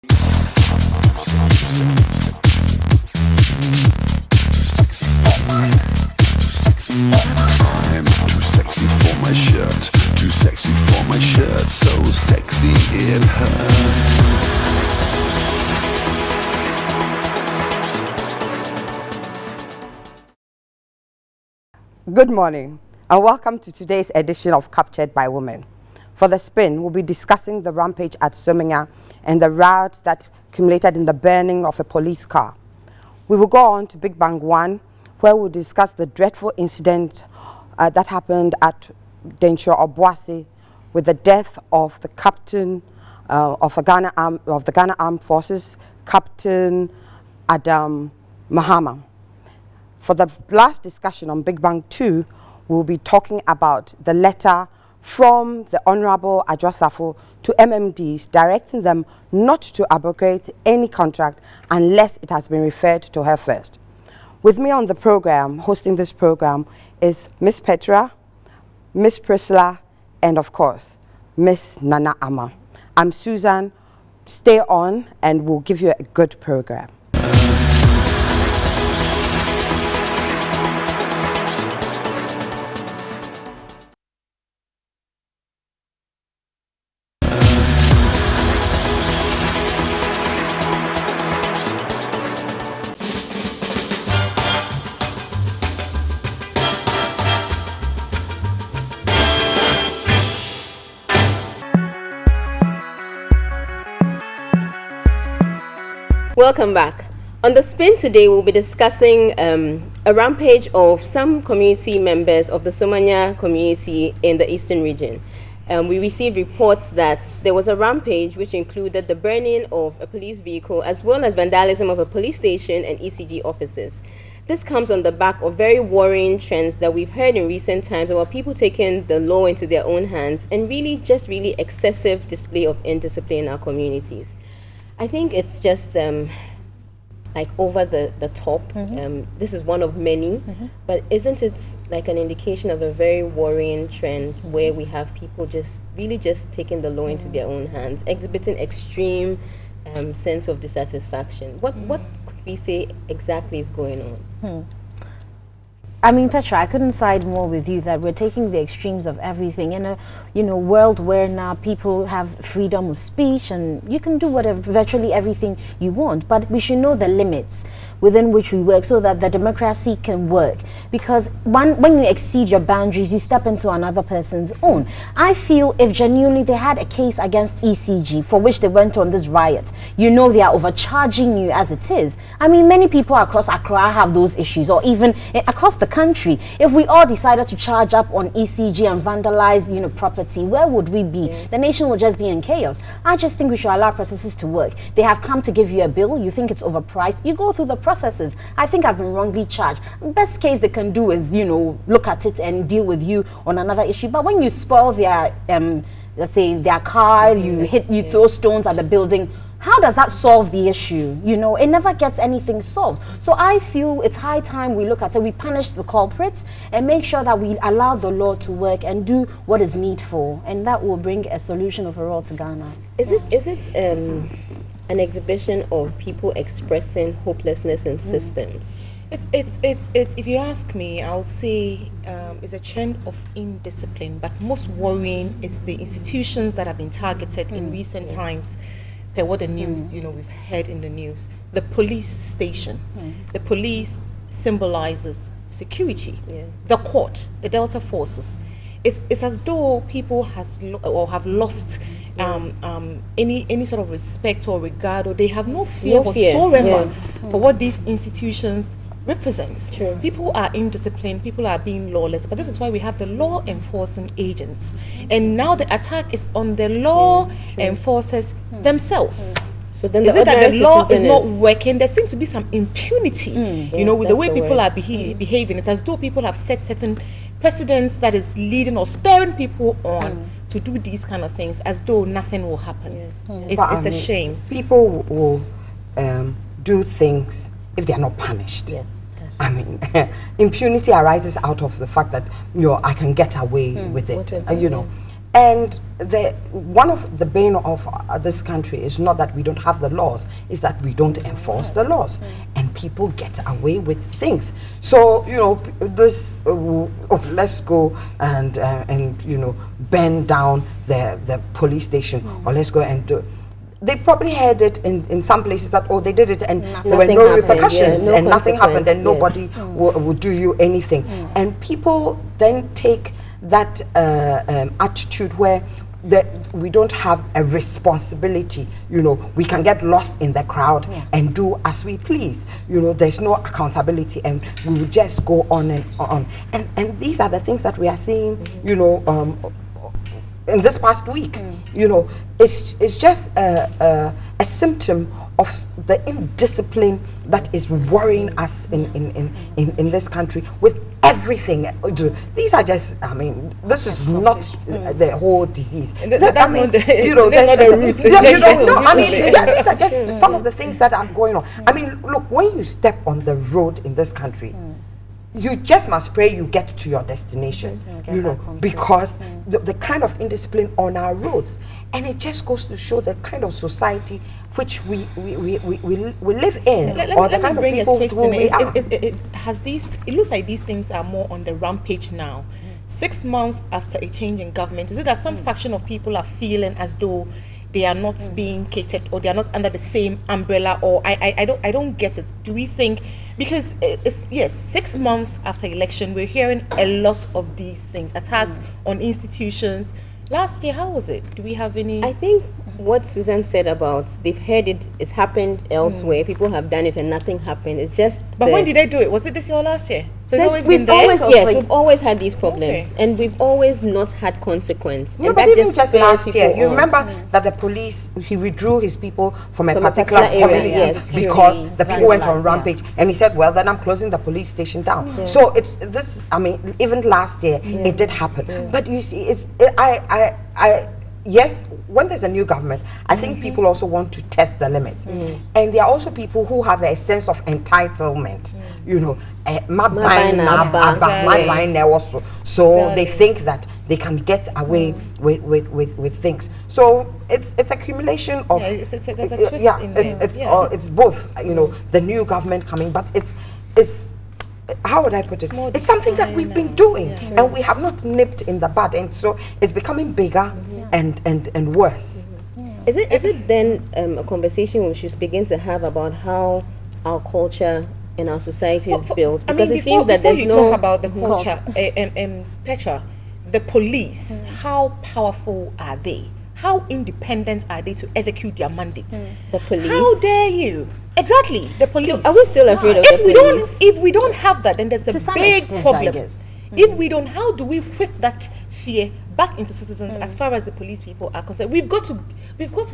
I'm too sexy for my shirt, too sexy for my shirt, so sexy it hurts. Good morning and welcome to today's edition of Captured by Women. For the spin, we'll be discussing the rampage at Somanya and the riot that culminated in the burning of a police car. We will go on to Big Bang 1, where we'll discuss the dreadful incident that happened at Densho Obuasi with the death of the captain of the Ghana Armed Forces, Captain Adam Mahama. For the last discussion on Big Bang 2, we'll be talking about the letter from the Honorable Adjosafo to MMDs directing them not to abrogate any contract unless it has been referred to her first. With me on the program, hosting this program, is Miss Petra, Miss Priscilla, and of course, Miss Nana Ama. I'm Susan. Stay on and we'll give you a good program. Welcome back. On the spin today, we'll be discussing a rampage of some community members of the Somanya community in the eastern region. We received reports that there was a rampage which included the burning of a police vehicle as well as vandalism of a police station and ECG offices. This comes on the back of very worrying trends that we've heard in recent times about people taking the law into their own hands and really excessive display of indiscipline in our communities. I think it's just like over the top. This is one of many, but isn't it like an indication of a very worrying trend where we have people just taking the law into their own hands, exhibiting extreme sense of dissatisfaction? What could we say exactly is going on? I mean, Petra, I couldn't side more with you that we're taking the extremes of everything in a world where now people have freedom of speech and you can do whatever, virtually everything you want, but we should know the limits within which we work so that the democracy can work. Because when you exceed your boundaries, you step into another person's own. I feel if genuinely they had a case against ECG for which they went on this riot, they are overcharging you as it is. I mean, many people across Accra have those issues, or even across the country. If we all decided to charge up on ECG and vandalize, property, where would we be? The nation would just be in chaos. I just think we should allow processes to work. They have come to give you a bill, you think it's overpriced, you go through the processes. I think I've been wrongly charged. Best case they can do is, look at it and deal with you on another issue. But when you spoil their, let's say, their car, you throw stones at the building, how does that solve the issue? It never gets anything solved. So I feel it's high time we look at it, we punish the culprits and make sure that we allow the law to work and do what is needful. And that will bring a solution overall to Ghana. Is it an exhibition of people expressing hopelessness in systems? It's if you ask me, I'll say it's a trend of indiscipline, but most worrying is the institutions that have been targeted in recent times. Per what the news, we've heard in the news. The police station, the police symbolizes security. The court, the Delta forces. It's as though people have lost any sort of respect or regard, or they have no fear whatsoever for what these institutions represents. True. People are indisciplined, people are being lawless, but this is why we have the law enforcing agents. And now the attack is on the law enforcers themselves. So then is it that the law is not working? There seems to be some impunity, with the way people are behaving. It's as though people have set certain precedents that is leading or spurring people on to do these kind of things as though nothing will happen. It's a shame. People will do things if they are not punished. Yes. I mean, impunity arises out of the fact that I can get away with it. And one of the bane of this country is not that we don't have the laws, is that we don't enforce the laws, and people get away with things. So this let's go and burn down the police station, or let's go and do. They probably heard it in some places that they did it and there were no repercussions, and nothing happened, and nobody would do you anything. And people then take that attitude where we don't have a responsibility. We can get lost in the crowd and do as we please. There's no accountability, and we will just go on and on. And these are the things that we are seeing, in this past week. It's just a symptom of the indiscipline that is worrying us in this country with everything. These are just, this is not the whole disease. That's not the root. These are just some of the things that are going on. Look, when you step on the road in this country, you just must pray you get to your destination, because the kind of indiscipline on our roads, and it just goes to show the kind of society which we live in, or the kind of people who we are. It looks like these things are more on the rampage now. 6 months after a change in government, is it that some faction of people are feeling as though they are not being catered, or they are not under the same umbrella, or I don't get it. Do we think, because yes, 6 months after election, we're hearing a lot of these things, attacks on institutions. Last year, how was it? Do we have any? I think what Susan said about they've heard it's happened elsewhere. People have done it and nothing happened. It's just. But when did they do it? Was it this year or last year? So it's always we've been there. We've always had these problems, and we've always not had consequence. No, and but that even just last year, you on. remember that the police, he withdrew his people from a particular community, yes, because the people went on rampage, and he said, well, then I'm closing the police station down. So it's this, even last year it did happen. But you see, yes, when there's a new government, I think people also want to test the limits. And there are also people who have a sense of entitlement, so they think that they can get away with things. So it's accumulation of there's a twist in there. It's both, the new government coming, but it's how would I put it? It's something that we've been doing, and we have not nipped in the bud, and so it's becoming bigger and worse. Is it then a conversation we should begin to have about how our culture and our society is built? Because it seems that there's talk about the culture, Petra, the police, how powerful are they? How independent are they to execute their mandate? The police. How dare you? Exactly, the police. Are we still afraid of the police? If we don't have that, then there's a big problem. If we don't, how do we whip that fear back into citizens as far as the police people are concerned? We've got to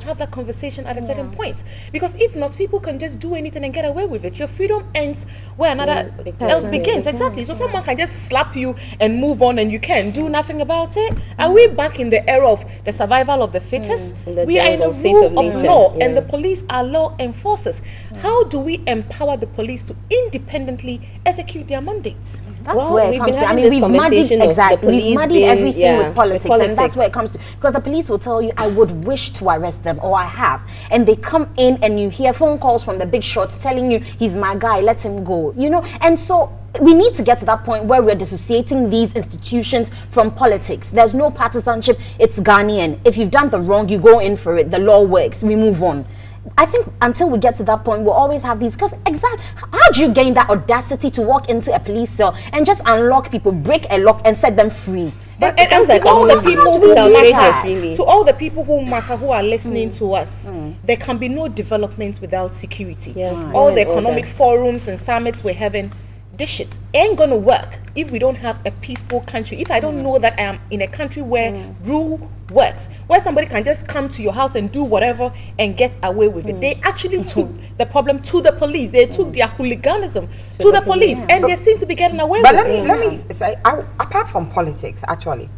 have that conversation at a certain point, because if not, people can just do anything and get away with it. Your freedom ends where another else begins. Exactly. So someone can just slap you and move on, and you can do nothing about it. Are we back in the era of the survival of the fittest? We are in the rule of law, and the police are law enforcers. How do we empower the police to independently execute their mandates? That's where it comes to. We've muddied everything with politics, and that's where it comes to. Because the police will tell you, I would wish to arrest them, or I have. And they come in, and you hear phone calls from the big shots telling you, he's my guy, let him go. And so we need to get to that point where we're dissociating these institutions from politics. There's no partisanship. It's Ghanaian. If you've done the wrong, you go in for it. The law works. We move on. I think until we get to that point, we'll always have these. Because how do you gain that audacity to walk into a police cell and just unlock people, break a lock, and set them free? And to all the people who matter, to all the people who matter, who are listening to us, there can be no development without security. All the economic forums and summits we're having, this shit ain't gonna work if we don't have a peaceful country. If I don't know that I am in a country where rule works, where somebody can just come to your house and do whatever and get away with it. They actually took the problem to the police. They took their hooliganism to the police, and they seem to be getting away with it. Let me say, apart from politics, actually,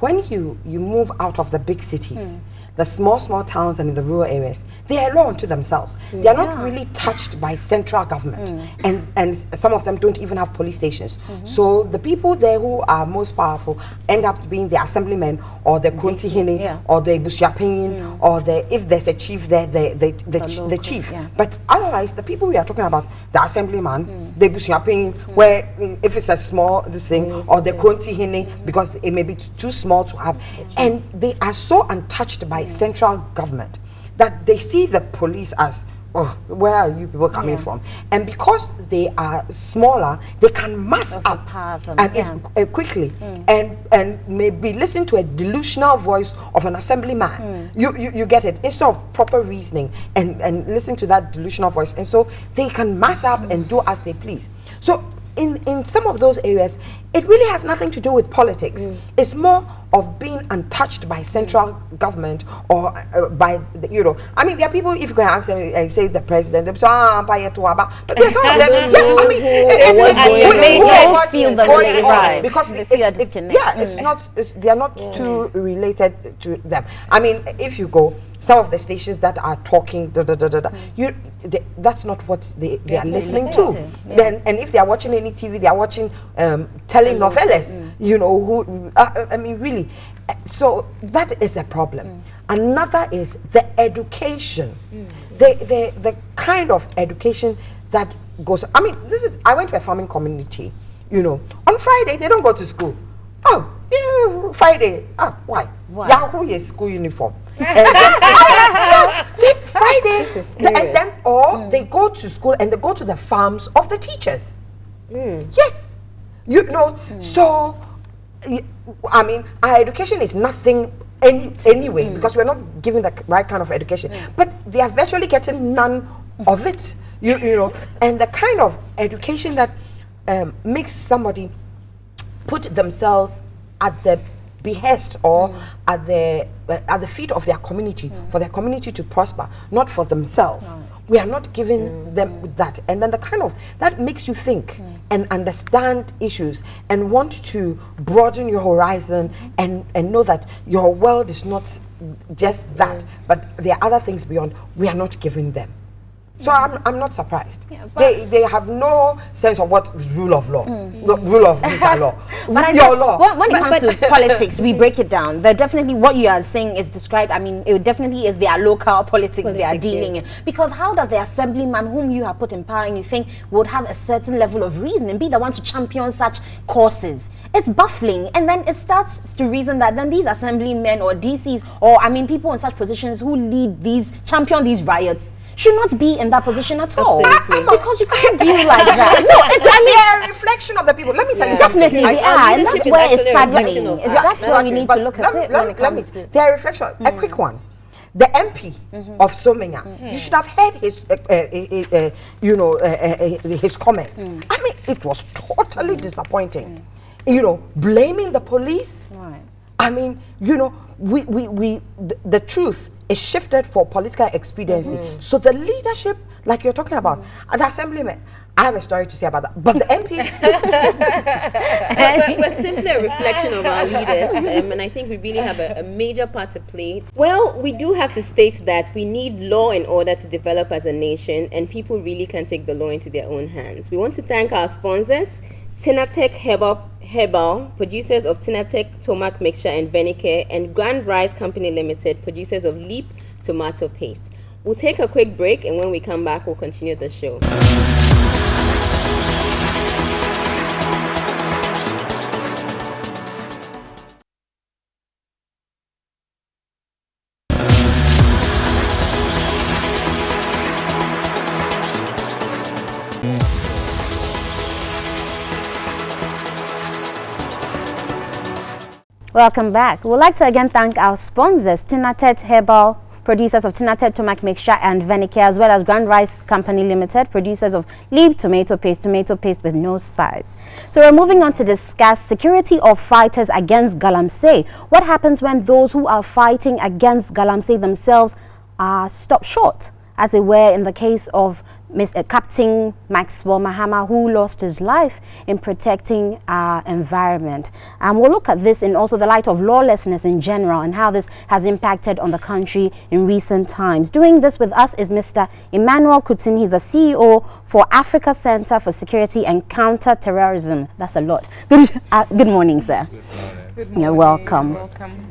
when you move out of the big cities, the small towns and in the rural areas, they are law unto themselves. They are not really touched by central government, and some of them don't even have police stations. So the people there who are most powerful end up being the assemblymen or the Kuntihini or the Bushapin or if there's a chief there, the chief. But otherwise, the people we are talking about, the assemblyman, the Bushapin, where if it's a small thing, or the Kuntihini, because it may be too small to have, and they are so untouched by central government that they see the police as, oh, where are you people coming from? And because they are smaller, they can mass up and quickly and maybe listen to a delusional voice of an assemblyman. You get it, instead of proper reasoning and listen to that delusional voice, and so they can mass up and do as they please. So in some of those areas, it really has nothing to do with politics. It's more of being untouched by central government or by the, I mean, there are people, if you can ask them and say the president, they say, but there's some of them, they feel the related vibe because they feel a disconnect. They are not too related to them. I mean, if you go, some of the stations that are talking, that's not what they are listening to. Then, and if they are watching any TV, they are watching telenovelas, who, I mean, really. So that is a problem. Another is the education, the kind of education that goes. I mean, I went to a farming community, on Friday, they don't go to school. Oh, yeah, Friday, why? Yahoo is school uniform. Friday, and then they go to school and they go to the farms of the teachers. Yes, so I mean, our education is nothing anyway because we're not giving the right kind of education. But they are virtually getting none of it. And the kind of education that makes somebody put themselves at the behest or at the feet of their community, for their community to prosper, not for themselves. We are not giving them that. And then the kind of, that makes you think and understand issues and want to broaden your horizon and know that your world is not just that, but there are other things beyond. We are not giving them. So I'm not surprised. They have no sense of what is rule of law, rule of legal law, law. When it comes to politics, we break it down. They're definitely, what you are saying is described. I mean, it definitely is their local politics they are dealing in. Because how does the assemblyman whom you have put in power and you think would have a certain level of reason and be the one to champion such causes? It's baffling, and then it starts to reason that then these assemblymen or DCs or people in such positions who champion these riots should not be in that position at all. Because you can't deal like that. No, it's a reflection of the people. Let me tell you definitely they are, and that's where it's saddening. That's where we need to look at it when it comes to... Their reflection, a quick one. The MP of Somenya, you should have heard his comments. I mean, it was totally disappointing. Blaming the police. I mean, the truth is shifted for political expediency. So the leadership, like you're talking about, the assemblyman, I have a story to say about that. But the MP... we're simply a reflection of our leaders, and I think we really have a major part to play. Well, we do have to state that we need law in order to develop as a nation, and people really can take the law into their own hands. We want to thank our sponsors, Tinatec Herbal, producers of Tinatec Tomac Mixture and Venicare, and Grand Rice Company Limited, producers of Leap Tomato Paste. We'll take a quick break, and when we come back, we'll continue the show. Welcome back. We'd like to again thank our sponsors, Tinatec Herbal, producers of Tinatec Tomac Mixture and Venicare, as well as Grand Rice Company Limited, producers of Leap Tomato Paste with no size. So we're moving on to discuss security of fighters against Galamsey. What happens when those who are fighting against Galamsey themselves are stopped short? as it were, in the case of Captain Maxwell Mahama, who lost his life in protecting our environment. And we'll look at this in also the light of lawlessness in general and how this has impacted on the country in recent times. Doing this with us is Mr. Emmanuel Kutin. He's the CEO for Africa Center for Security and Counter-Terrorism. That's a lot. Good morning, sir. Good morning. Good morning. You're welcome.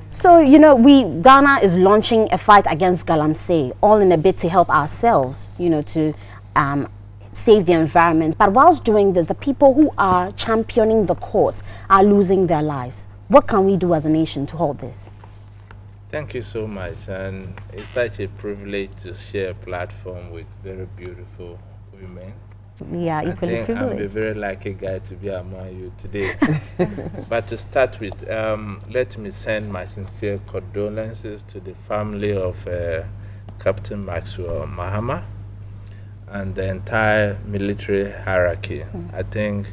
So, you know, Ghana is launching a fight against Galamsey, all in a bid to help ourselves, you know, to save the environment. But whilst doing this, the people who are championing the cause are losing their lives. What can we do as a nation to hold this? Thank you so much. And it's such a privilege to share a platform with very beautiful women. Yeah, equally I think I'm a privileged. very lucky guy to be among you today. But to start with, let me send my sincere condolences to the family of Captain Maxwell Mahama and the entire military hierarchy. I think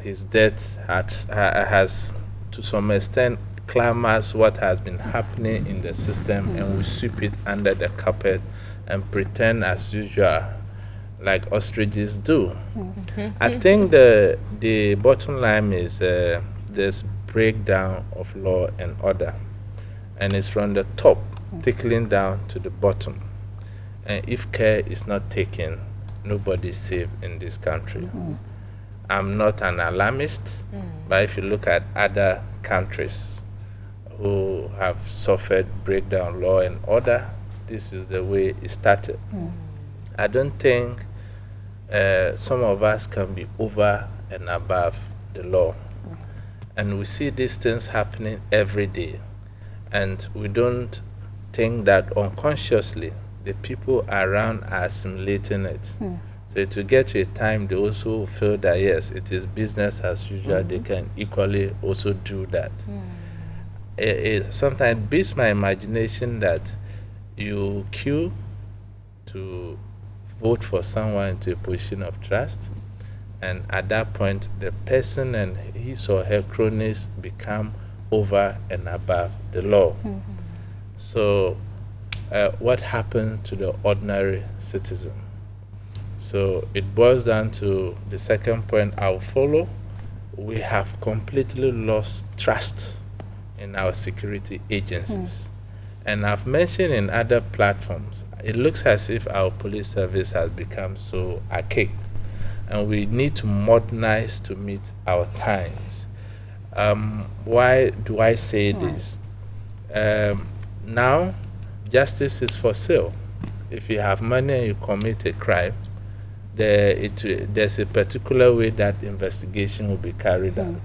his death has to some extent clamours what has been happening in the system, and we sweep it under the carpet and pretend as usual, like ostriches do. I think the bottom line is there's breakdown of law and order, and it's from the top trickling down to the bottom. And if care is not taken, nobody's safe in this country. I'm not an alarmist, but if you look at other countries who have suffered breakdown law and order, this is the way it started. I don't think some of us can be over and above the law. And we see these things happening every day. And we don't think that unconsciously the people around are assimilating it. So to get to a time they also feel that yes, it is business as usual, they can equally also do that. It sometimes beats my imagination that you queue to vote for someone into a position of trust, and at that point the person and his or her cronies become over and above the law. So what happened to the ordinary citizen? So it boils down to the second point I'll follow. We have completely lost trust in our security agencies. And I've mentioned in other platforms, it looks as if our police service has become so archaic, and we need to modernize to meet our times. Why do I say this? Now, justice is for sale. If you have money and you commit a crime, there's a particular way that investigation will be carried out.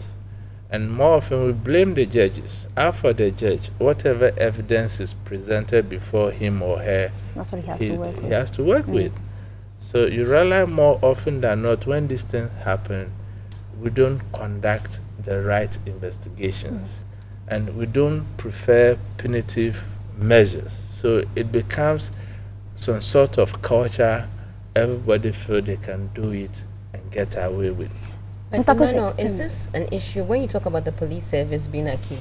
And more often we blame the judges. As for the judge, whatever evidence is presented before him or her, That's what he has to work with. He has to work with. So you realize more often than not, when these things happen, we don't conduct the right investigations. And we don't prefer punitive measures. So it becomes some sort of culture. Everybody feel they can do it and get away with. But Mr. Emmanuel, is this an issue when you talk about the police service being a key?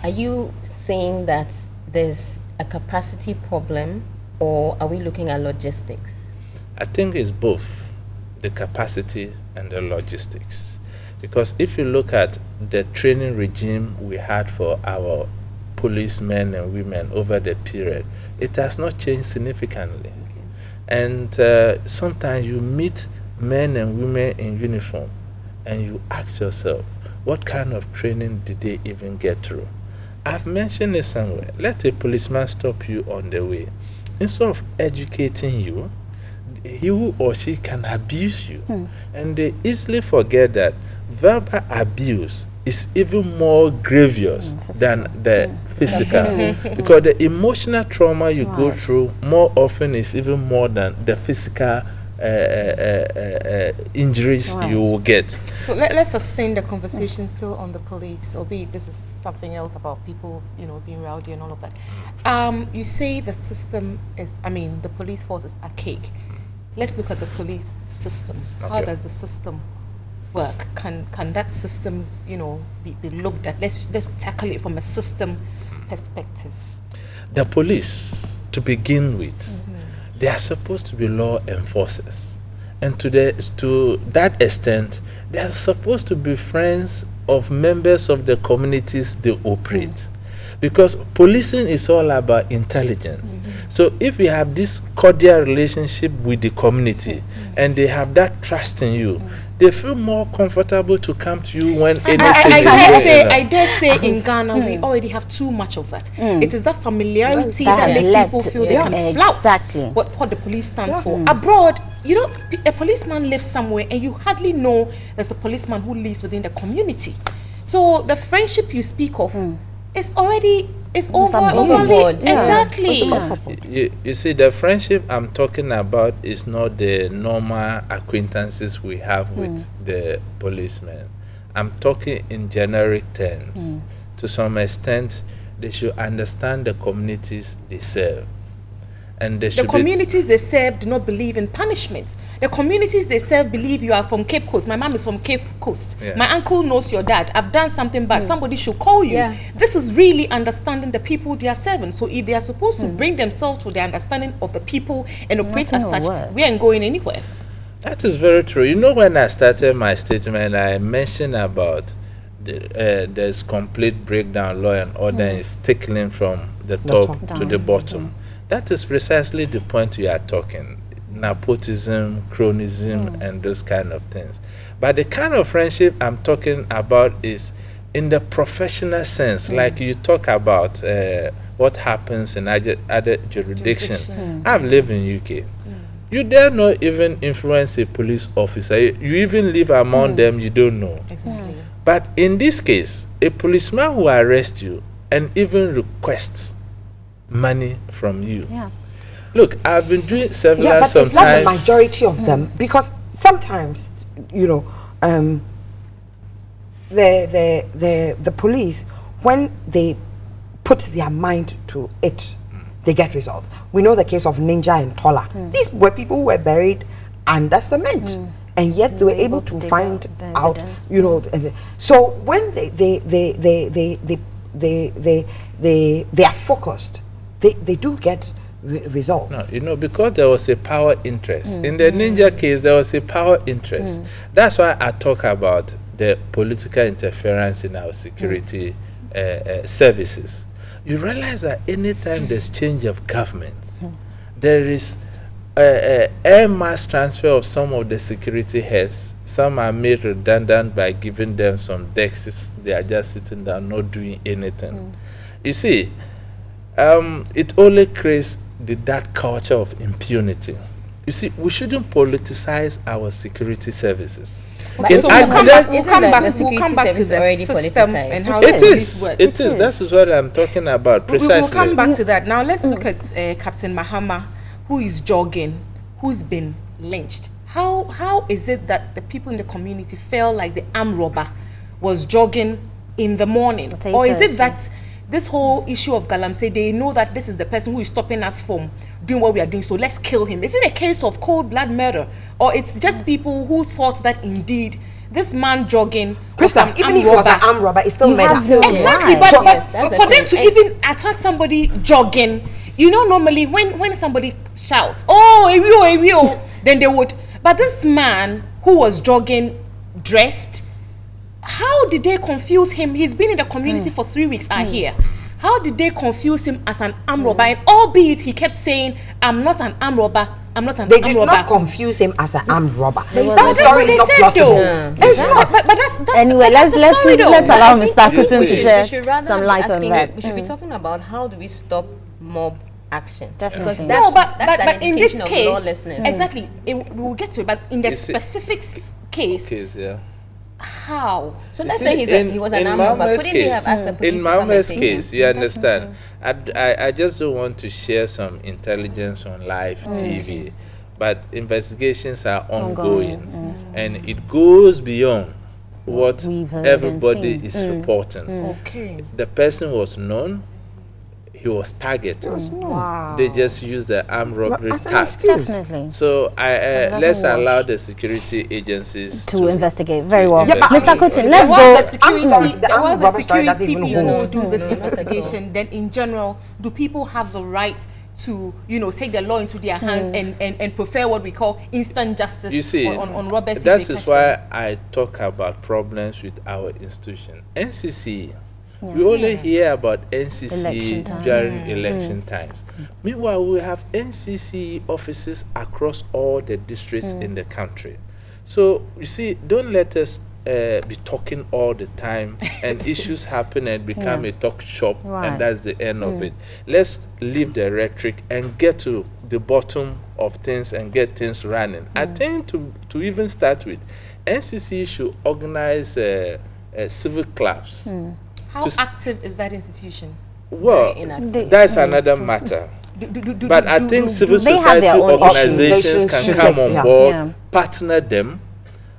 Are you saying that there's a capacity problem, or are we looking at logistics? I think it's both the capacity and the logistics. Because if you look at the training regime we had for our policemen and women over the period, it has not changed significantly. And sometimes you meet men and women in uniform and you ask yourself, what kind of training did they even get through? I've mentioned it somewhere. Let a policeman stop you on the way. Instead of educating you, he or she can abuse you. And they easily forget that verbal abuse is even more grievous than the physical. Because the emotional trauma you go through more often is even more than the physical injuries you will get. So let's sustain the conversation still on the police, albeit this is something else about people, you know, being rowdy and all of that. You say the system is, the police force is archaic. Let's look at the police system. How does the system work? Can that system, you know, be looked at? Let's tackle it from a system perspective. The police, to begin with, they are supposed to be law enforcers. And to that extent, they are supposed to be friends of members of the communities they operate. Because policing is all about intelligence. So if you have this cordial relationship with the community and they have that trust in you, they feel more comfortable to come to you when anything I dare say in Ghana we already have too much of that. It is that familiarity that makes people feel they can flout what the police stands for. Abroad, you know, a policeman lives somewhere and you hardly know there's a policeman who lives within the community. So the friendship you speak of is already overboard. Exactly. You see, the friendship I'm talking about is not the normal acquaintances we have with the policemen. I'm talking in generic terms. To some extent, they should understand the communities they serve. And they should communities they serve do not believe in punishment. The communities they serve believe you are from Cape Coast. My mom is from Cape Coast. My uncle knows your dad. I've done something bad. Somebody should call you. This is really understanding the people they are serving. So if they are supposed to bring themselves to the understanding of the people and operate as such, we ain't going anywhere. That is very true. You know, when I started my statement, I mentioned about there's complete breakdown, law and order is tickling from the top to the bottom. That is precisely the point we are talking. Nepotism, cronyism, and those kind of things. But the kind of friendship I'm talking about is in the professional sense, like you talk about what happens in other jurisdictions. I've lived in UK. You dare not even influence a police officer. You even live among them, you don't know. Exactly. But in this case, a policeman will arrest you and even request money from you. Look, I've been doing several but sometimes. It's not the majority of them, because sometimes, you know, the police, when they put their mind to it, they get results. We know the case of Ninja and Tola. These were people who were buried under cement, and yet they were able to find out, you know. So when they are focused, they do get results. No, you know, because there was a power interest. In the Ninja case, there was a power interest. That's why I talk about the political interference in our security services. You realize that anytime there's change of government, there is a mass transfer of some of the security heads. Some are made redundant by giving them some desks. They are just sitting down, not doing anything. You see, it only creates that culture of impunity. You see, we shouldn't politicize our security services. But we'll come back to the system and how it is. It is. That is what I'm talking about. Precisely. We'll come back to that. Now let's look at Captain Mahama, who is jogging, who's been lynched. How is it that the people in the community felt like the armed robber was jogging in the morning? Or is it that this whole issue of Galamsey, they know that this is the person who is stopping us from doing what we are doing, so let's kill him? Is it a case of cold blood murder? Or it's just people who thought that indeed this man jogging was an even if it was an armed robber, it's still murder. Exactly, but for them to even attack somebody jogging, you know, normally when somebody shouts, "Oh, Ewio," then they would. But this man who was jogging, dressed, how did they confuse him? He's been in the community for 3 weeks, I hear. How did they confuse him as an armed robber? And albeit he kept saying, "I'm not an armed robber. I'm not an armed robber." They did not confuse him as an armed robber. That's what they said, though. It's not. But that's anyway. Let's allow Mr. Kutin to share some light on that. We should be talking about how do we stop mob action. Definitely. Because that's an but in this indication of case, lawlessness. exactly, we'll get to it. But in the specific case, how? So let's say he was an armed robber. Couldn't they have asked the police in to come and Mahama's take case, him? you understand? I just don't want to share some intelligence on live TV, but investigations are ongoing, and it goes beyond what everybody is reporting. Okay. The person was known. He was targeted. Wow. They just used the armed robbery tag. Definitely. So let's allow the security agencies to investigate. Very well. Yeah, Mr. Kutin, let's There The armed was a robber story security doesn't even people hold. do this investigation. Then in general, do people have the right to, take the law into their hands and prefer what we call instant justice. You see, on Roberts. that is why I talk about problems with our institution. NCC, we only hear about NCC during election times. Meanwhile, we have NCC offices across all the districts in the country. So, you see, don't let us be talking all the time and issues happen and become a talk shop, and that's the end of it. Let's leave the rhetoric and get to the bottom of things and get things running. I think to even start with, NCC should organize civil clubs. How active is that institution? Well, that's another matter. But I think civil society organizations can come on board, partner them,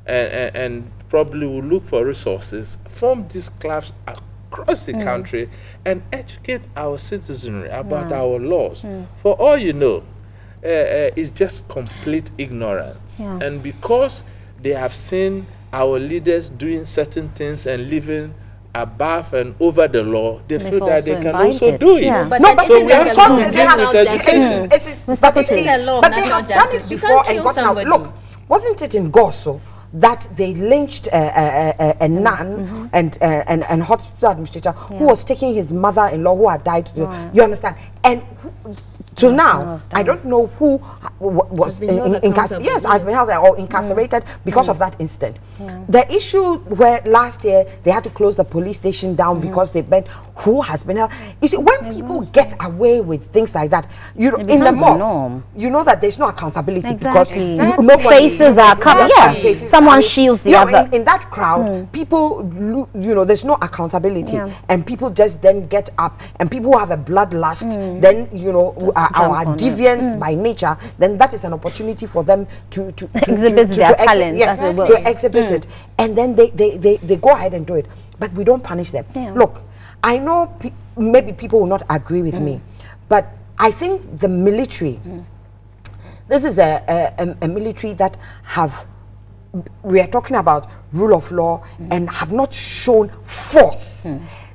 and probably will look for resources, form these clubs across the country, and educate our citizenry about our laws. For all you know, it's just complete ignorance. And because they have seen our leaders doing certain things and living above and over the law, they feel that they can also do it. But so we have to begin with education. But they have done it before and gotten out. Look, wasn't it in Goso that they lynched a nun and hospital administrator who was taking his mother-in-law who had died? You understand? And till now, I don't know who was incarcerated. Has been held or incarcerated because of that incident. The issue where last year they had to close the police station down because they meant who has been held. You see, when people get away with things like that, in the mob, you know that there's no accountability because no faces are covered. Someone shields the other. In that crowd, people, there's no accountability, and people just then get up, and people who have a bloodlust, then our deviants by nature, then that is an opportunity for them to exhibit their talent. Yes, to exhibit it, and then they go ahead and do it, but we don't punish them. Look, I know maybe people will not agree with me, but I think the military, this is a military that we are talking about rule of law and have not shown force.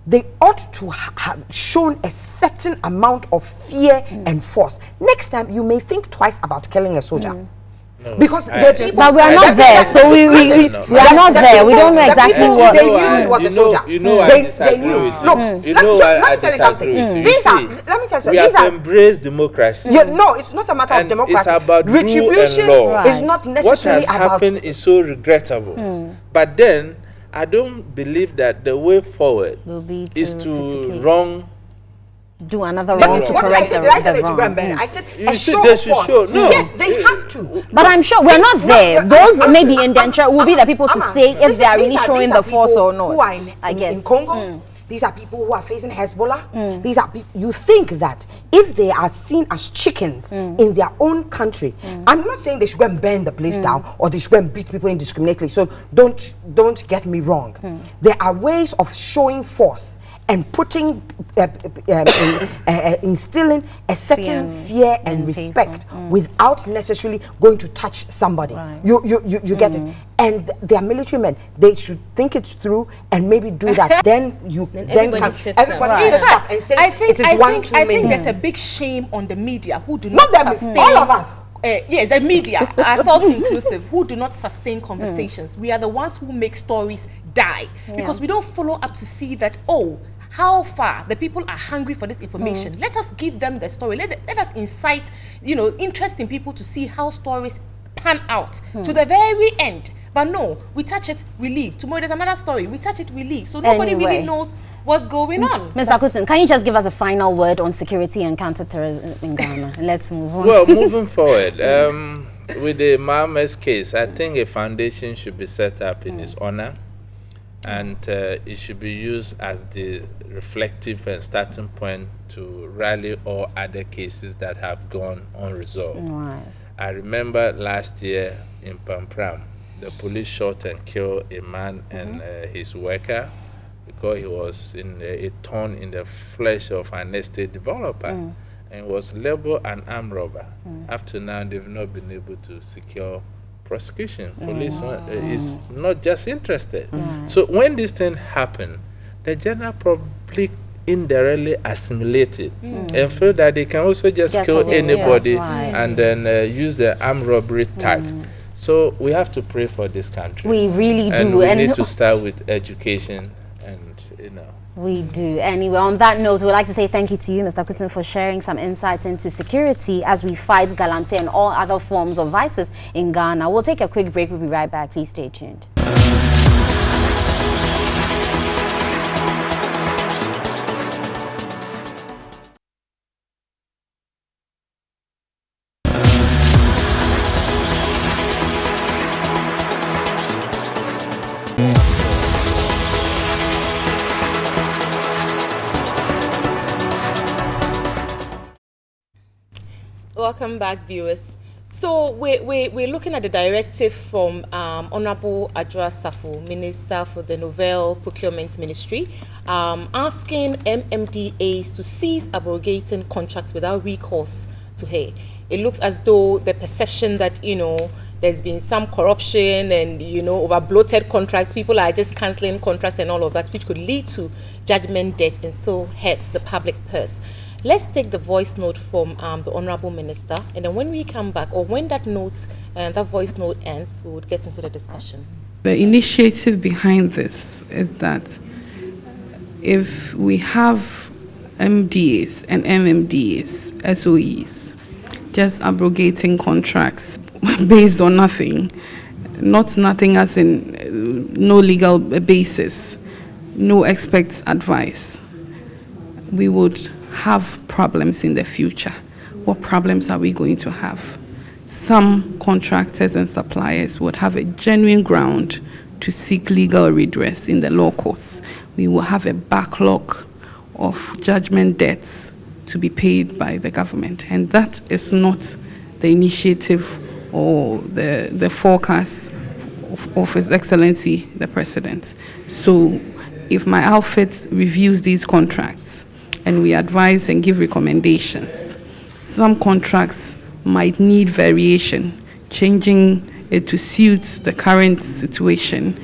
They ought to have shown a certain amount of fear and force. Next time, you may think twice about killing a soldier. No, because but we are not there, so we are not there. We don't know exactly what. They knew it was a soldier. They knew. Look, let me tell you something. Let me tell you something. We have embraced democracy. No, it's not a matter of democracy. It's about retribution rule and law. is not necessarily about. What has happened is so regrettable. But then, I don't believe that the way forward is to do another wrong to correct the wrong. I said they should show. No. Yes, they have to. But I'm sure we're not there. Those maybe indenture will be the people to say if they are really showing the force or not. Who are in Congo. These are people who are facing Hezbollah. These are people. You think that if they are seen as chickens in their own country, I'm not saying they should go and burn the place down or they should go and beat people indiscriminately. So don't get me wrong. There are ways of showing force and putting, instilling a certain fear and respect without necessarily going to touch somebody. You get it. And they are military men. They should think it through and maybe do that. Then everybody sits up and says I think there's a big shame on the media who do not sustain. All of us. Yes, the media, ourselves inclusive, who do not sustain conversations. We are the ones who make stories die because we don't follow up to see that, how far the people are hungry for this information. Let us give them the story. Let us incite, interest in people to see how stories pan out to the very end. But no, we touch it, we leave. Tomorrow there's another story. We touch it, we leave. So nobody really knows what's going on. Mr. Kutin, can you just give us a final word on security and counterterrorism in Ghana? Let's move on. Well, moving forward, with the Mahama's case, I think a foundation should be set up in his honor. And it should be used as the reflective and starting point to rally all other cases that have gone unresolved. I remember last year in Pampram, the police shot and killed a man and his worker because he was in a thorn in the flesh of an estate developer and was labeled an armed robber. Up to now, they've not been able to secure prosecution. Police is not just interested. So when this thing happened, the general public indirectly assimilate it and feel that they can also just kill anybody and then use the armed robbery type. So we have to pray for this country. We really do. And we need to start with education and, We do. Anyway, on that note, we'd like to say thank you to you, Mr. Kutin, for sharing some insights into security as we fight galamsey and all other forms of vices in Ghana. We'll take a quick break. We'll be right back. Please stay tuned. Welcome back, viewers. So we're looking at the directive from Honorable Adjoa Safo, Minister for the Novel Procurement Ministry, asking MMDAs to cease abrogating contracts without recourse to her. It looks as though the perception that, there's been some corruption and, over bloated contracts, people are just cancelling contracts and all of that, which could lead to judgment debt and still hurt the public purse. Let's take the voice note from the Honorable Minister, and then when we come back, or when that voice note ends, we would get into the discussion. The initiative behind this is that if we have MDAs and MMDAs, SOEs, just abrogating contracts based on nothing, not nothing as in no legal basis, no expert advice, we would have problems in the future. What problems are we going to have? Some contractors and suppliers would have a genuine ground to seek legal redress in the law courts. We will have a backlog of judgment debts to be paid by the government, and that is not the initiative or the forecast of His Excellency the President. So if my outfit reviews these contracts and we advise and give recommendations, some contracts might need variation, changing it to suit the current situation,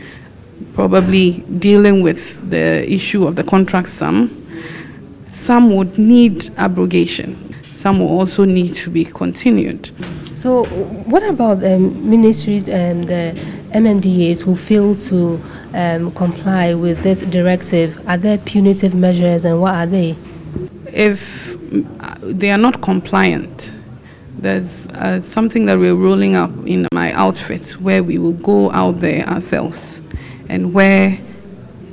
probably dealing with the issue of the contract sum. Some would need abrogation. Some will also need to be continued. So what about ministries and the MMDAs who fail to comply with this directive? Are there punitive measures, and what are they? If they are not compliant, there's something that we're rolling up in my outfit where we will go out there ourselves, and where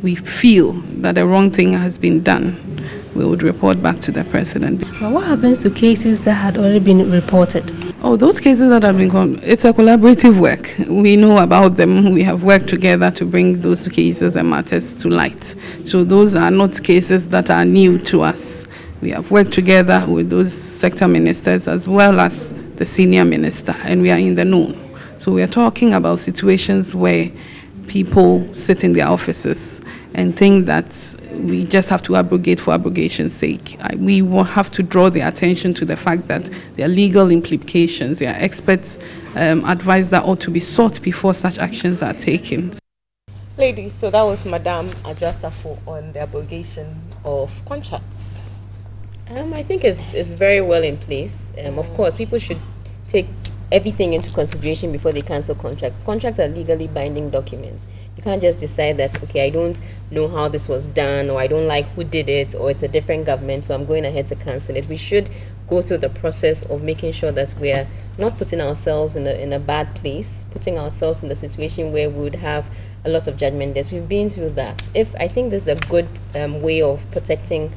we feel that the wrong thing has been done, we would report back to the President. But what happens to cases that had already been reported? Oh, those cases that have been, it's a collaborative work. We know about them. We have worked together to bring those cases and matters to light. So those are not cases that are new to us. We have worked together with those sector ministers as well as the senior minister, and we are in the know. So we are talking about situations where people sit in their offices and think that we just have to abrogate for abrogation's sake. We will have to draw their attention to the fact that there are legal implications, there are experts' advice that ought to be sought before such actions are taken. Ladies, so that was Madame Adjoa Safo on the abrogation of contracts. I think it's very well in place. Of course, people should take everything into consideration before they cancel contracts. Contracts are legally binding documents. You can't just decide that, okay, I don't know how this was done, or I don't like who did it, or it's a different government, so I'm going ahead to cancel it. We should go through the process of making sure that we're not putting ourselves in a bad place, putting ourselves in the situation where we would have a lot of judgment debts. We've been through that. I think this is a good way of protecting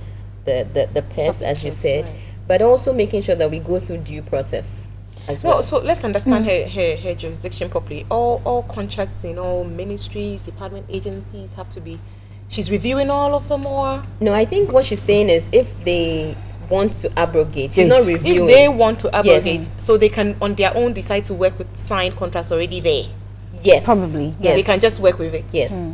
the purse, as you said, but also making sure that we go through due process as well. So let's understand her jurisdiction properly. All contracts in all ministries, department, agencies have to be, she's reviewing all of them, or? No, I think what she's saying is if they want to abrogate, she's not reviewing. If they want to abrogate, yes, so they can on their own decide to work with signed contracts already there. Yes. Probably. Yes. They can just work with it. Yes.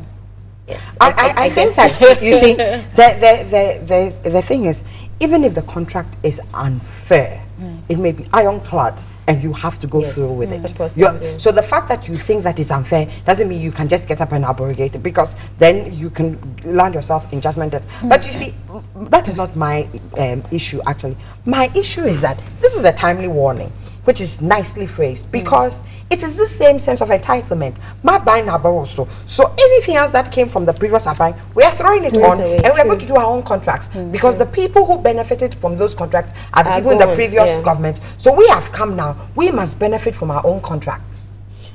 Yes. I think that, you see, the thing is, even if the contract is unfair, it may be ironclad, and you have to go Yes. through with The it. process, yeah. So the fact that you think that is unfair doesn't mean you can just get up and abrogate it, because then you can land yourself in judgment debts. But you see, that is not my issue actually. My issue is that this is a timely warning, which is nicely phrased, because it is the same sense of entitlement. My buying also. So anything else that came from the previous buying, we are throwing it on, away, and we are true. going to do our own contracts, because the people who benefited from those contracts are the people in the gone, previous yeah. government. So we have come now. We must benefit from our own contracts.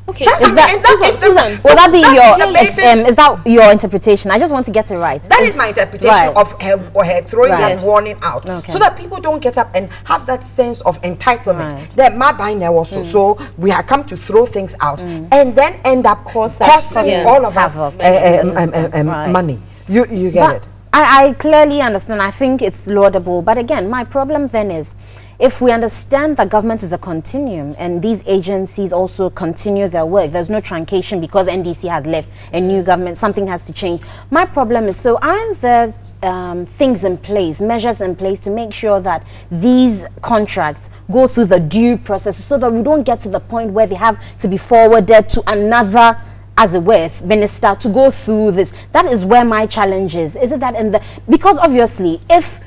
Okay, That's Is that, and that is Susan, just- will that be that your is the basis. is that your interpretation? I just want to get it right. That is my interpretation Right. of her throwing Right. that Yes. warning out, Okay. so that people don't get up and have that sense of entitlement. Right. That my buying now also. So we have come to throw things out and then end up costing Yeah. all of us Havoc in the system. Right. money. You get But it? I clearly understand. I think it's laudable. But again, my problem then is, if we understand that government is a continuum and these agencies also continue their work, there's no truncation because NDC has left a new government, something has to change. My problem is, so aren't there things in place, measures in place to make sure that these contracts go through the due process, so that we don't get to the point where they have to be forwarded to another, as it were, minister to go through this? That is where my challenge is. Is it that in the, because obviously if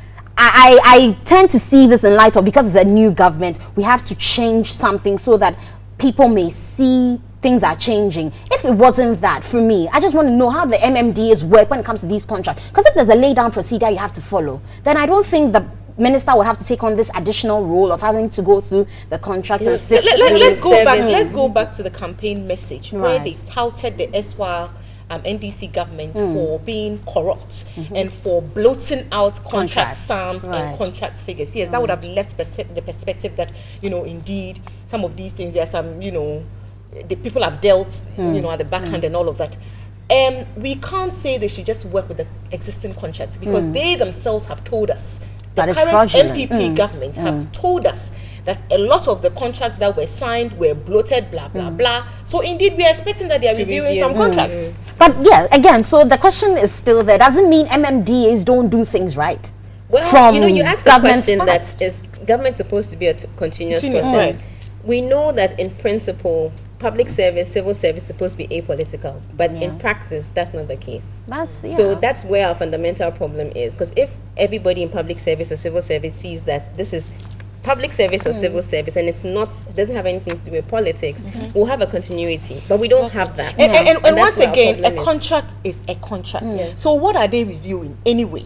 I tend to see this in light of, because it's a new government, we have to change something so that people may see things are changing. If it wasn't that, for me, I just want to know how the MMDAs work when it comes to these contracts. Because if there's a lay down procedure you have to follow, then I don't think the minister would have to take on this additional role of having to go through the contract and sift Let's Civil go back. service. Let's go back to the campaign message where Right. they touted the SWA NDC government for being corrupt and for bloating out contract Contracts. sums Right. and contract figures. Yes, that would have left the perspective that, indeed some of these things, there are some, the people have dealt, at the backhand and all of that. We can't say they should just work with the existing contracts, because they themselves have told us, the That is current fraudulent. MPP government have told us that a lot of the contracts that were signed were bloated, blah, blah, blah. So indeed, we are expecting that they are reviewing review. some contracts. But yeah, again, so the question is still there. Doesn't mean MMDAs don't do things right. Well, From you asked the government's question past. that is government supposed to be a continuous Continuous, process. right. We know that in principle, public service, civil service is supposed to be apolitical, but in practice, that's not the case. So that's where our fundamental problem is, because if everybody in public service or civil service sees that this is public service or civil service and it doesn't have anything to do with politics, we'll have a continuity, but we don't have that. And that's once where our again, problem a is. contract is a contract. So what are they reviewing anyway?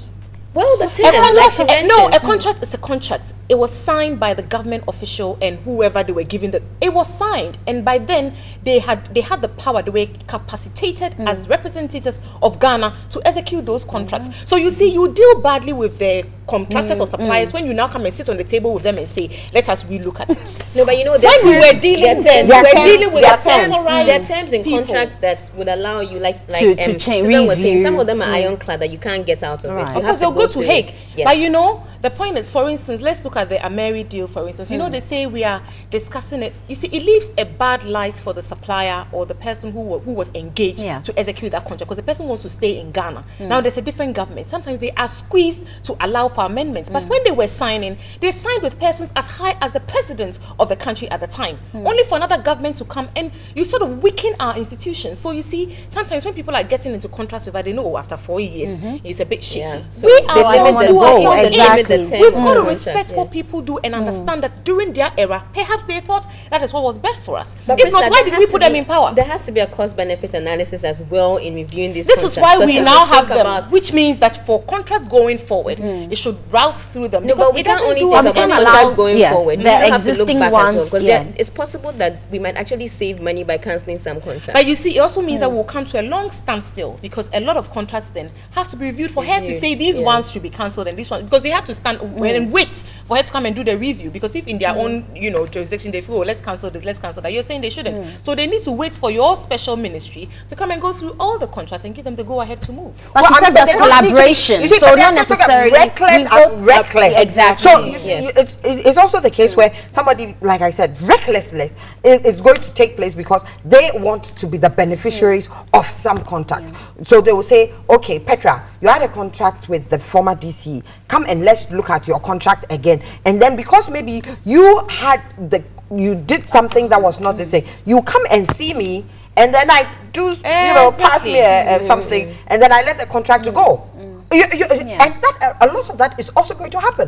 Well, the A terms, like contract, you no, mentioned. a contract is a contract. It was signed by the government official and whoever they were giving the. It was signed, and by then they had the power. They were capacitated as representatives of Ghana to execute those contracts. So you see, you deal badly with the contractors or suppliers when you now come and sit on the table with them and say, "Let us relook at it." No, but when we were dealing, with there are terms in people. contracts that would allow you, like To change, Susan was saying, review. some of them are ironclad that you can't get out of Right. it. You Of have course, they'll go to through Hague. it. Yes. But the point is, for instance, let's look at the Ameri deal, for instance. They say we are discussing it. You see, it leaves a bad light for the supplier or the person who was engaged to execute that contract, because the person wants to stay in Ghana. Now, there's a different government. Sometimes they are squeezed to allow for amendments. But when they were signing, they signed with persons as high as the president of the country at the time, only for another government to come, and you sort of weaken our institutions. So you see, sometimes when people are getting into contracts with us, they know after 4 years, it's a bit shaky. Yeah. So We they ourselves limit the do goal, ourselves they in. limit the term We've of got to the respect contract, what people do and understand that during their era, perhaps they thought that is what was best for us. But If not, Krista, why there did has we to put them be- in power? There has to be a cost-benefit analysis as well in reviewing these This is contracts. why Because we if now you have think them, about- which means that for contracts going forward, it should route through them. No, because but we it can't doesn't only do think us about any contracts allow- going yes, forward. We the still have to look existing back as well, ones, because yeah. it's possible that we might actually save money by cancelling some contracts. But you see, it also means that we'll come to a long standstill, because a lot of contracts then have to be reviewed for her to Reviewed, say these yeah. ones should be cancelled and this one, because they have to stand and wait for her to come and do the review. Because if in their own jurisdiction they feel, oh, let's cancel this, let's cancel that, you're saying they shouldn't. So they need to wait for your special ministry to come and go through all the contracts and give them the go ahead to move. But she said but there's they don't need to be- collaboration, you see, so but not let's talk about necessarily reckless we go- and reckless. Exactly. So you see, Yes. it's also the case where somebody, like I said, recklessness is going to take place because they want to be the beneficiaries of some contract. So they will say, okay, Petra, you had a contract with the former DC. Come and let's look at your contract again. And then because maybe you had the you did something that was not the same. You come and see me, and then I do, pass me something, and then I let the contractor go. And that a lot of that is also going to happen.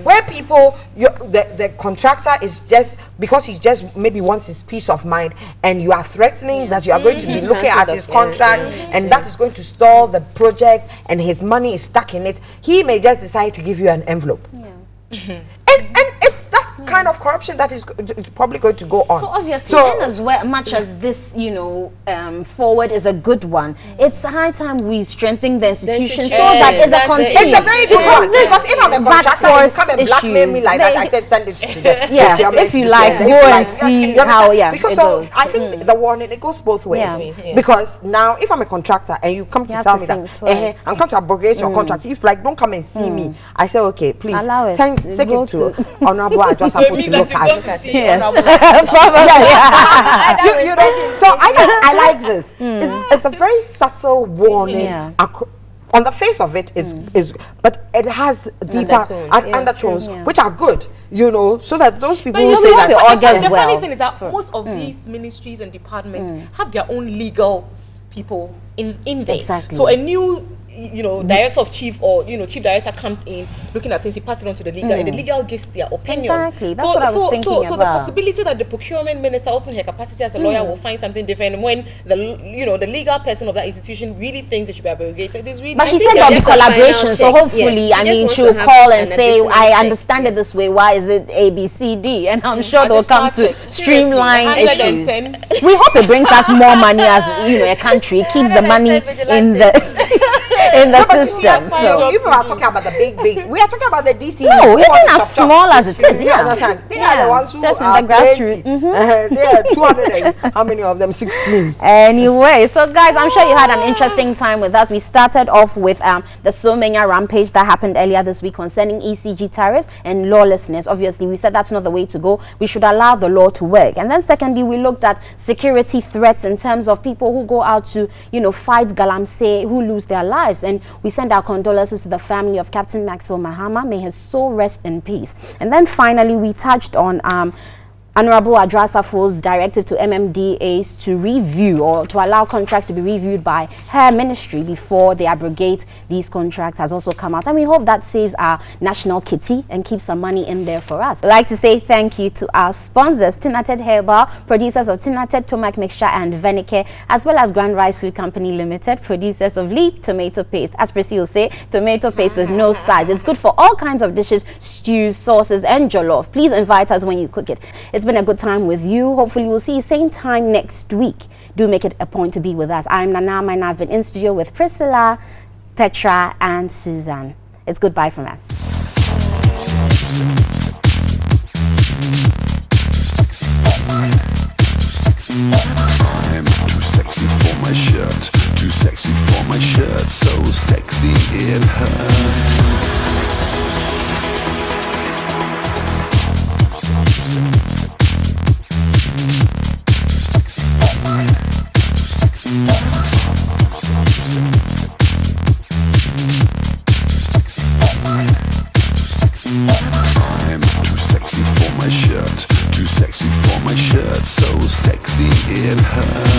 Where people, the contractor is just, because he just maybe wants his peace of mind, and you are threatening that you are going to be looking at his contract, and that is going to stall the project, and his money is stuck in it. He may just decide to give you an envelope. And if that kind of corruption that is probably going to go on. So obviously, in as much as this, forward is a good one, it's high time we strengthen the institution so that it's a continuous. It's a very good one, because if I'm a contractor and you come and blackmail me like that, I said send it to them. If you like, go and see how because it goes. I think the warning, it goes both ways. Because now, if I'm a contractor and you come to tell me that I'm coming to abrogate your contract, if don't come and see me, I say okay, please take it to Honorable Adjust to look at. So I like this. It's a very subtle warning. On the face of it is but it has deeper undertones, which are good, so that those people who say that all gets well. The funny thing is that most of these ministries and departments have their own legal people in there. Exactly. So a new director of chief or chief director comes in looking at things, he passes it on to the legal, and the legal gives their opinion. Exactly, that's what I was thinking so the possibility that the procurement minister, also in her capacity as a lawyer, will find something different when the the legal person of that institution really thinks it should be abrogated is really. But she said there'll be collaboration, so hopefully, she'll call and say, I understand it this way. Why is it A, B, C, D? And I'm sure they'll come to streamline issues. We hope it brings us more money as a country, keeps the money in the system. So you are talking about the big. We are talking about the DC. No, even as small as it is. You understand? They are the ones who just are in the grassroots. They are 200 and how many of them? 16. Anyway, so guys, I'm sure you had an interesting time with us. We started off with the Somenya rampage that happened earlier this week concerning ECG tariffs and lawlessness. Obviously, we said that's not the way to go. We should allow the law to work. And then secondly, we looked at security threats in terms of people who go out to, fight galamsey, who lose their lives. And we send our condolences to the family of Captain Maxwell Mahama. May his soul rest in peace. And then finally, we touched on Honorable Adrasafo's directive to MMDAs to review or to allow contracts to be reviewed by her ministry before they abrogate these contracts has also come out. And we hope that saves our national kitty and keeps some money in there for us. I'd like to say thank you to our sponsors, Tinated Herbal, producers of Tinated Tomac Mixture and Venike, as well as Grand Rice Food Company Limited, producers of Leap Tomato Paste. As Prissy will say, tomato paste with no size. It's good for all kinds of dishes, stews, sauces, and jollof. Please invite us when you cook it. It's been a good time with you. Hopefully we'll see you same time next week. Do make it a point to be with us. I'm Nana, and I've been in studio with Priscilla, Petra, and Suzanne. It's goodbye from us. I'm too sexy for my shirt, too sexy for my shirt, so sexy it hurts. I'm too sexy for my shirt, too sexy for my shirt, so sexy it hurts.